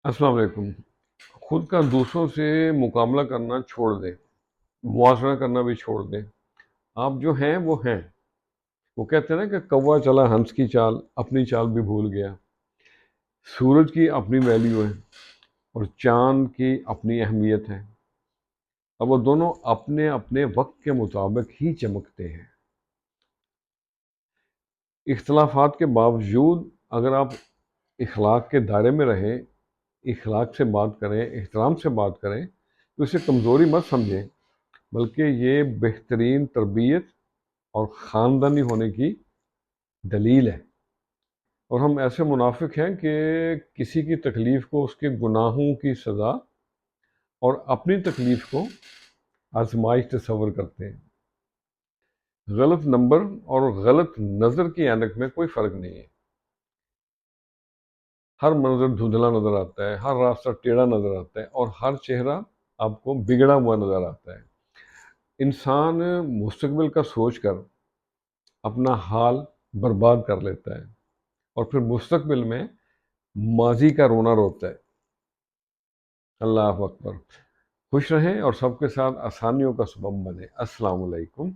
अस्सलाम वालेकुम। खुद का दूसरों से मुकाबला करना छोड़ दें, मुआशरा करना भी छोड़ दें। आप जो हैं वो हैं। वो कहते हैं ना कि कौवा चला हंस की चाल, अपनी चाल भी भूल गया। सूरज की अपनी वैल्यू है और चांद की अपनी अहमियत है। अब वो दोनों अपने अपने वक्त के मुताबिक ही चमकते हैं। इख्तलाफात के बावजूद अगर आप इखलाक के दायरे में रहें, इखलाक से बात करें, एहतराम से बात करें, तो इसे कमज़ोरी मत समझें, बल्कि ये बेहतरीन तरबियत और ख़ानदानी होने की दलील है। और हम ऐसे मुनाफिक हैं कि किसी की तकलीफ़ को उसके गुनाहों की सज़ा और अपनी तकलीफ़ को आजमाइश तस्वर करते हैं। गलत नंबर और गलत नज़र की ऐनक में कोई फ़र्क नहीं है। हर मंज़र धुंधला नज़र आता है, हर रास्ता टेढ़ा नज़र आता है और हर चेहरा आपको बिगड़ा हुआ नज़र आता है। इंसान मुस्तकबिल का सोच कर अपना हाल बर्बाद कर लेता है और फिर मुस्तकबिल में माजी का रोना रोता है। अल्लाह अकबर। खुश रहें और सबके साथ आसानियों का सबब बने। अस्सलाम वालेकुम।